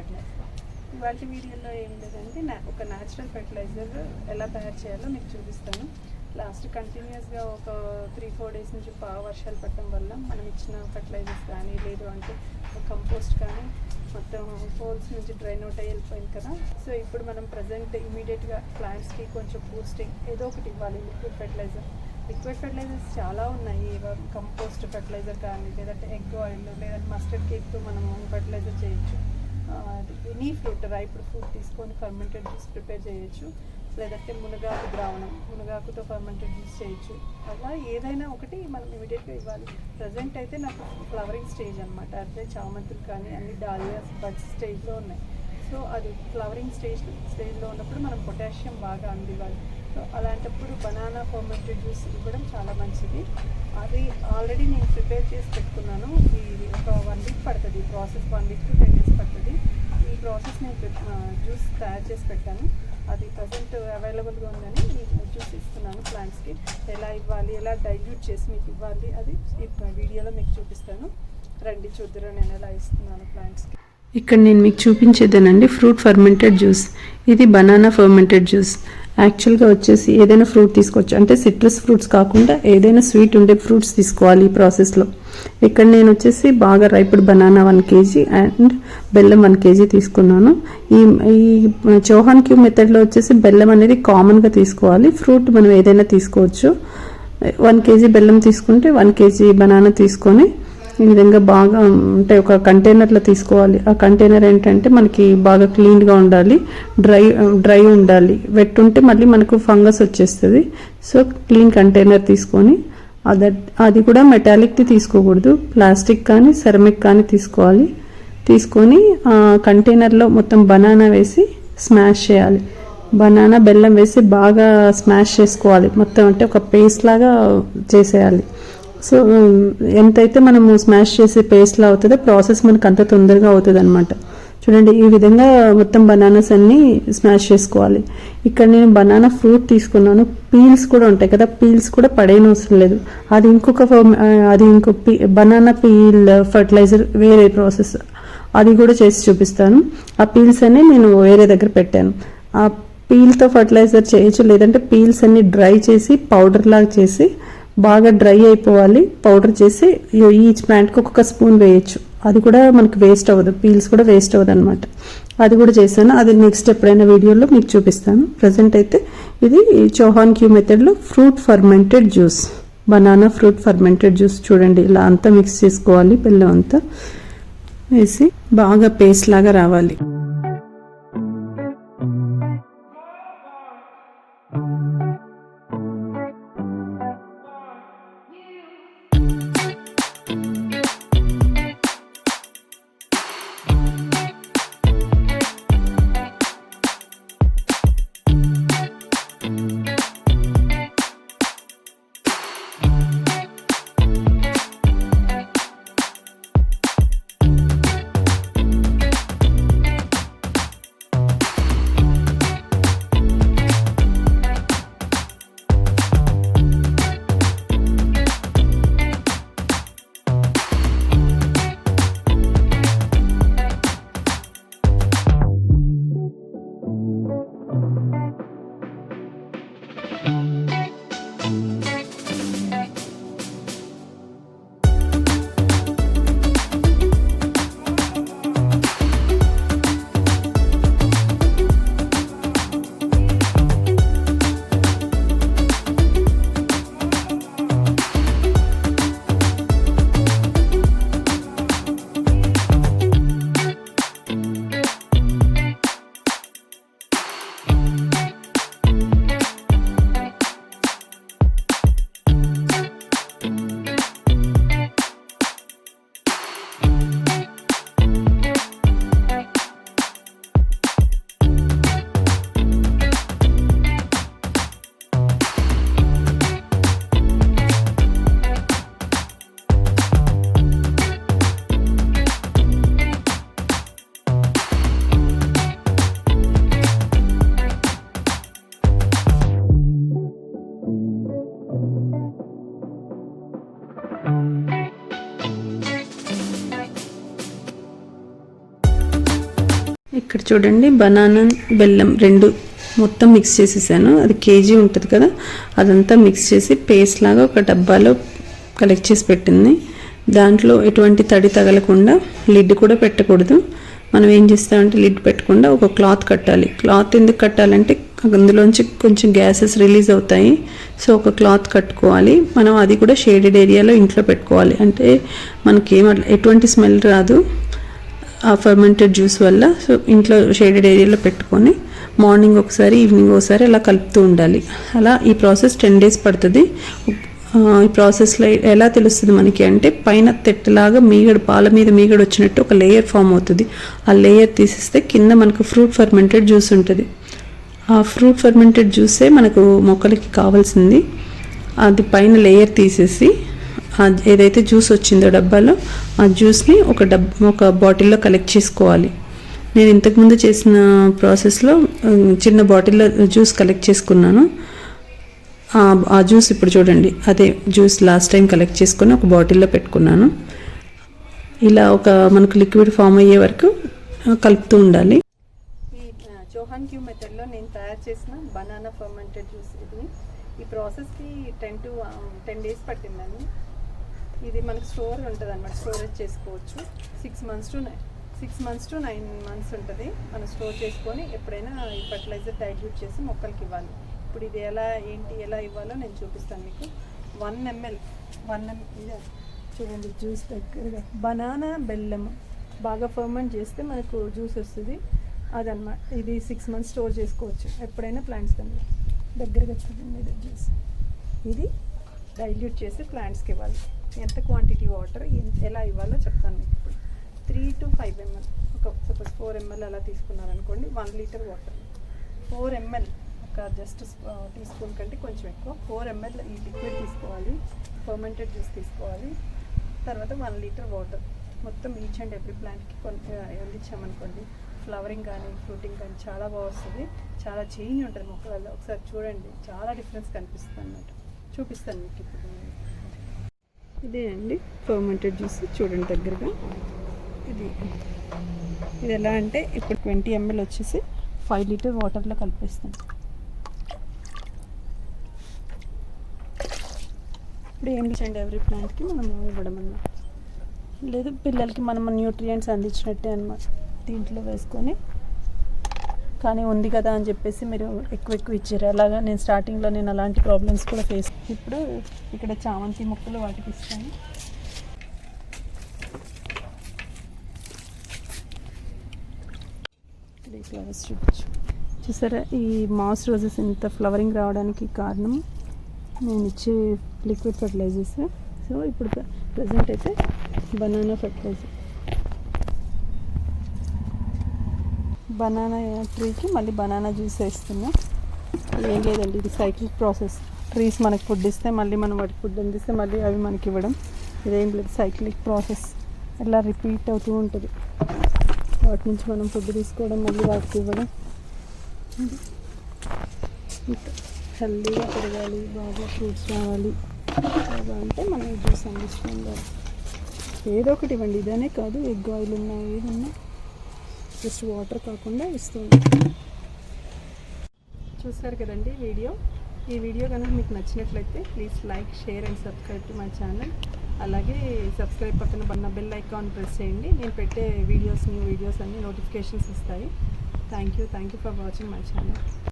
Start చేస్తాం. ఇవాళ వీడియోలో ఏం లేదంటే ఒక న్యాచురల్ ఫెర్టిలైజర్ ఎలా తయారు చేయాలో మీకు చూపిస్తాను. లాస్ట్ కంటిన్యూస్గా ఒక 3-4 డేస్ నుంచి బాగా వర్షాలు పడటం వల్ల మనం ఇచ్చిన ఫెర్టిలైజర్స్ కానీ లేదు అంటే కంపోస్ట్ కానీ మొత్తం హోల్స్ నుంచి డ్రైన్ అవుట్ అయ్యి వెళ్ళిపోయింది కదా. సో ఇప్పుడు మనం ప్రజెంట్ ఇమీడియట్గా ప్లాంట్స్కి కొంచెం బూస్టింగ్ ఏదో ఒకటి ఇవ్వాలి. లిక్విడ్ ఫెర్టిలైజర్స్ చాలా ఉన్నాయి. కంపోస్ట్ ఫెర్టిలైజర్ కానీ లేదంటే ఎగ్ ఆయిల్ లేదంటే మస్టర్డ్ కేక్తో మనం ఫెర్టిలైజర్ చేయొచ్చు. ఎనీ ఫ్రూట్ రైప్డ్ ఫ్రూట్ తీసుకొని ఫర్మెంటెడ్ జ్యూస్ ప్రిపేర్ చేయొచ్చు. లేదంటే మునగాకు ద్రావణం మునగాకుతో ఫర్మెంటెడ్ జ్యూస్ చేయొచ్చు. అలా ఏదైనా ఒకటి మనం ఇమీడియట్గా ఇవ్వాలి. ప్రజెంట్ అయితే నాకు ఫ్లవరింగ్ స్టేజ్ అనమాట. అంటే చామంతులు కానీ అన్ని డాలియాస్ బడ్స్ స్టేజ్లో ఉన్నాయి. సో అది ఫ్లవరింగ్ స్టేజ్లో ఉన్నప్పుడు మనం పొటాషియం బాగా అందివ్వాలి. సో అలాంటప్పుడు బనానా ఫర్మెంటెడ్ జ్యూస్ ఇవ్వడం చాలా మంచిది. అది ఆల్రెడీ నేను ప్రిపేర్ చేసి పెట్టుకున్నాను. ఇది ఒక 1 వీక్ పడుతుంది ఈ ప్రాసెస్. 1 వీక్ to 10 days పడుతుంది ఈ ప్రాసెస్. నేను జ్యూస్ తయారు చేసి పెట్టాను. అది ప్రజెంట్ అవైలబుల్గా ఉందని ఈ జ్యూస్ ఇస్తున్నాను ప్లాంట్స్కి. ఎలా ఇవ్వాలి, ఎలా డైల్యూట్ చేసి మీకు ఇవ్వాలి అది ఈ వీడియోలో మీకు చూపిస్తాను. రండి చూద్దురు నేను ఎలా ఇస్తున్నాను ప్లాంట్స్కి. ఇక్కడ నేను మీకు చూపించేదేనండి ఫ్రూట్ ఫర్మెంటెడ్ జ్యూస్. ఇది బనానా ఫర్మెంటెడ్ జ్యూస్. యాక్చువల్గా వచ్చేసి ఏదైనా ఫ్రూట్ తీసుకోవచ్చు. అంటే సిట్రస్ ఫ్రూట్స్ కాకుండా ఏదైనా స్వీట్ ఉండే ఫ్రూట్స్ తీసుకోవాలి ఈ ప్రాసెస్లో. ఇక్కడ నేను వచ్చేసి బాగా రైపుడ్ బనానా 1 kg అండ్ బెల్లం 1 kg తీసుకున్నాను. ఈ చౌహాన్ క్యూబ్ మెథడ్లో వచ్చేసి బెల్లం అనేది కామన్గా తీసుకోవాలి. ఫ్రూట్ మనం ఏదైనా తీసుకోవచ్చు. 1 kg బెల్లం తీసుకుంటే 1 kg బనానా తీసుకొని ఈ విధంగా బాగా అంటే ఒక కంటైనర్లో తీసుకోవాలి. ఆ కంటైనర్ ఏంటంటే మనకి బాగా క్లీన్గా ఉండాలి, డ్రై ఉండాలి. వెట్ ఉంటే మళ్ళీ మనకు ఫంగస్ వచ్చేస్తుంది. సో క్లీన్ కంటైనర్ తీసుకొని అది కూడా మెటాలిక్ది తీసుకోకూడదు, ప్లాస్టిక్ కానీ సెరమిక్ కానీ తీసుకోవాలి. తీసుకొని ఆ కంటైనర్లో మొత్తం బనానా వేసి స్మాష్ చేయాలి. బనానా బెల్లం వేసి బాగా స్మాష్ చేసుకోవాలి మొత్తం. అంటే ఒక పేస్ట్ లాగా చేసేయాలి. సో ఎంతైతే మనము స్మాష్ చేసే పేస్ట్లా అవుతుందో ప్రాసెస్ మనకు అంత తొందరగా అవుతుంది అనమాట. చూడండి ఈ విధంగా మొత్తం బనానాస్ అన్నీ స్మాష్ చేసుకోవాలి. ఇక్కడ నేను బనానా ఫ్రూట్ తీసుకున్నాను. పీల్స్ కూడా ఉంటాయి కదా, పీల్స్ కూడా పడేయని అవసరం లేదు. అది ఇంకో బనానా పీల్ ఫర్టిలైజర్ వేరే ప్రాసెస్, అది కూడా చేసి చూపిస్తాను. ఆ పీల్స్ అన్ని నేను వేరే దగ్గర పెట్టాను. ఆ పీల్తో ఫర్టిలైజర్ చేయొచ్చు. లేదంటే పీల్స్ అన్ని డ్రై చేసి పౌడర్ లాగా చేసి బాగా డ్రై అయిపోవాలి. పౌడర్ చేసి ఈచ్ ప్లాంట్కి ఒక్కొక్క స్పూన్ వేయచ్చు. అది కూడా మనకి వేస్ట్ అవ్వదు, పీల్స్ కూడా వేస్ట్ అవ్వదు అనమాట. అది కూడా చేశాను. అది నెక్స్ట్ ఎప్పుడైనా వీడియోలో మీకు చూపిస్తాను. ప్రజెంట్ అయితే ఇది చౌహాన్ క్యూ మెథడ్లో fruit fermented juice, banana fruit fermented juice. చూడండి ఇలా అంతా మిక్స్ చేసుకోవాలి. బెల్లం అంతా వేసి బాగా పేస్ట్ లాగా రావాలి. ఇక్కడ చూడండి బనానా బెల్లం రెండు మొత్తం మిక్స్ చేసేసాను. అది కేజీ ఉంటుంది కదా, అదంతా మిక్స్ చేసి పేస్ట్ లాగా ఒక డబ్బాలో కలెక్ట్ చేసి పెట్టింది. దాంట్లో ఎటువంటి తడి తగలకుండా లిడ్ కూడా పెట్టకూడదు. మనం ఏం చేస్తామంటే లిడ్ పెట్టకుండా ఒక క్లాత్ కట్టాలి. క్లాత్ ఎందుకు కట్టాలంటే అందులోంచి కొంచెం గ్యాసెస్ రిలీజ్ అవుతాయి. సో ఒక క్లాత్ కట్టుకోవాలి. మనం అది కూడా షేడెడ్ ఏరియాలో ఇంట్లో పెట్టుకోవాలి. అంటే మనకి ఎటువంటి స్మెల్ రాదు ఆ ఫర్మెంటెడ్ జ్యూస్ వల్ల. సో ఇంట్లో షేడెడ్ ఏరియాలో పెట్టుకొని మార్నింగ్ ఒకసారి ఈవినింగ్ ఒకసారి అలా కలుపుతూ ఉండాలి. అలా ఈ ప్రాసెస్ 10 days పడుతుంది. ఈ ప్రాసెస్లో ఎలా తెలుస్తుంది మనకి అంటే పైన తెట్టలాగా మీగడ, పాల మీద మీగడ వచ్చినట్టు ఒక లేయర్ ఫామ్ అవుతుంది. ఆ లేయర్ తీసేస్తే కింద మనకు ఫ్రూట్ ఫర్మెంటెడ్ జ్యూస్ ఉంటుంది. ఆ ఫ్రూట్ ఫర్మెంటెడ్ జ్యూసే మనకు మొక్కలకి కావాల్సింది. అది పైన లేయర్ తీసేసి ఏదైతే జ్యూస్ వచ్చిందో డబ్బాలో ఆ జ్యూస్ని ఒక బాటిల్లో కలెక్ట్ చేసుకోవాలి. నేను ఇంతకుముందు చేసిన ప్రాసెస్లో చిన్న బాటిల్లో జ్యూస్ కలెక్ట్ చేసుకున్నాను. ఆ జ్యూస్ ఇప్పుడు చూడండి, అదే జ్యూస్ లాస్ట్ టైం కలెక్ట్ చేసుకొని ఒక బాటిల్లో పెట్టుకున్నాను. ఇలా మనకు లిక్విడ్ ఫామ్ అయ్యే వరకు కలుపుతూ ఉండాలి. ఈ చోహాన్ క్యూ మెథడ్లో నేను తయారు చేసిన బనానా ఫర్మెంటెడ్ జ్యూస్ ఇది. ఈ ప్రాసెస్కి 10 days పట్టిందండి. ఇది మనకు స్టోర్ ఉంటుంది అన్నమాట, స్టోరేజ్ చేసుకోవచ్చు. 6 months to 9 months ఉంటుంది. మనం స్టోర్ చేసుకొని ఎప్పుడైనా ఈ ఫర్టిలైజర్ డైల్యూట్ చేసి మొక్కలకి ఇవ్వాలి. ఇప్పుడు ఇది ఎలా ఇవ్వాలో నేను చూపిస్తాను మీకు. 1 ml ఇదే చూడండి జ్యూస్ దగ్గరగా బనానా బెల్లం బాగా ఫర్మెంట్ చేస్తే మనకు జ్యూస్ వస్తుంది. అదన్నమాట. ఇది 6 months స్టోర్ చేసుకోవచ్చు ఎప్పుడైనా ప్లాంట్స్ కన్నా. దగ్గరగా చూడండి ఇది జ్యూస్. ఇది డైల్యూట్ చేసి ప్లాంట్స్కి ఇవ్వాలి. ఎంత క్వాంటిటీ వాటర్ ఎలా ఇవ్వాలో చెప్తాను మీకు ఇప్పుడు. 3 to 5 ml, సపోజ్ 4 ml అలా తీసుకున్నారనుకోండి. 1 liter వాటర్ 4 ml, ఒక జస్ట్ టీ స్పూన్ కంటే కొంచెం ఎక్కువ 4 ml ఈ లిక్విడ్ తీసుకోవాలి. ఫర్మెంటెడ్ జ్యూస్ తీసుకోవాలి. తర్వాత 1 liter వాటర్ మొత్తం ఈచ్ అండ్ ఎవ్రీ ప్లాంట్కి అందించామనుకోండి. ఫ్లవరింగ్ కానీ ఫ్రూటింగ్ కానీ చాలా బాగా వస్తుంది. చాలా చేంజ్ ఉంటుంది మొక్కలలో. ఒకసారి చూడండి, చాలా డిఫరెన్స్ కనిపిస్తుంది అన్నమాట. చూపిస్తాను మీకు ఇప్పుడు. ఇదే అండి ఫర్మెంటెడ్ జ్యూస్ చూడండి దగ్గరగా. ఇది ఎలా అంటే ఇప్పుడు 20 ml వచ్చేసి 5 liter వాటర్లో కలిపేస్తాను. ఇప్పుడు ఏం చేయండి ఎవ్రీ ప్లాంట్కి మనం ఇవ్వడం అన్నమాట. లేదు పిల్లలకి మనం న్యూట్రియంట్స్ అందించినట్టే అన్నమాట. దీంట్లో వేసుకొని కానీ ఉంది కదా అని చెప్పేసి మీరు ఎక్కువ ఇచ్చారు. అలాగా నేను స్టార్టింగ్లో అలాంటి ప్రాబ్లమ్స్ కూడా ఫేస్. ఇప్పుడు ఇక్కడ చామంతి మొక్కలు వాటికి ఇస్తాను. ఇక్కడ ఫ్లవర్స్ చూసారా, ఈ మాస్ రోజెస్ ఇంత ఫ్లవరింగ్ రావడానికి కారణం నేను ఇచ్చే లిక్విడ్ ఫర్టిలైజర్స్. సో ఇప్పుడు ప్రజెంట్ అయితే బనానా ఫర్టిలైజర్, బనానా ట్రీకి మళ్ళీ బనానా జ్యూస్ వేస్తున్నా. ఏం లేదండి, ఇది సైకిల్ ప్రాసెస్. ట్రీస్ మనకి ఫుడ్ ఇస్తే మళ్ళీ మనం వాటికి ఫుడ్ అందిస్తే మళ్ళీ అవి మనకి ఇవ్వడం. ఇదేం లేదు, సైక్లిక్ ప్రాసెస్. ఇలా రిపీట్ అవుతూ ఉంటుంది. వాటి నుంచి మనం ఫుడ్ తీసుకోవడం, మళ్ళీ వాటికి ఇవ్వడం. హెల్దీగా పెరగాలి, బాగా ఫ్రూట్స్ రావాలి బాగా అంటే మనం జ్యూస్ అందించుకోవాలి. ఏదో ఒకటి ఇవ్వండి, ఇదనే కాదు, ఎగ్ ఆయిల్ ఉన్నా ఏదన్నా జస్ట్ వాటర్ కాకుండా ఇస్తుంది. చూస్తారు కదండి ఈ వీడియో కనుక మీకు నచ్చినట్లయితే please like, share and subscribe to my channel. అలాగే సబ్స్క్రైబ్ పక్కన ఉన్న బెల్ ఐకాన్ ప్రెస్ చేయండి. నేను పెట్టే న్యూ వీడియోస్ అన్ని నోటిఫికేషన్స్ వస్తాయి. Thank you for watching my channel.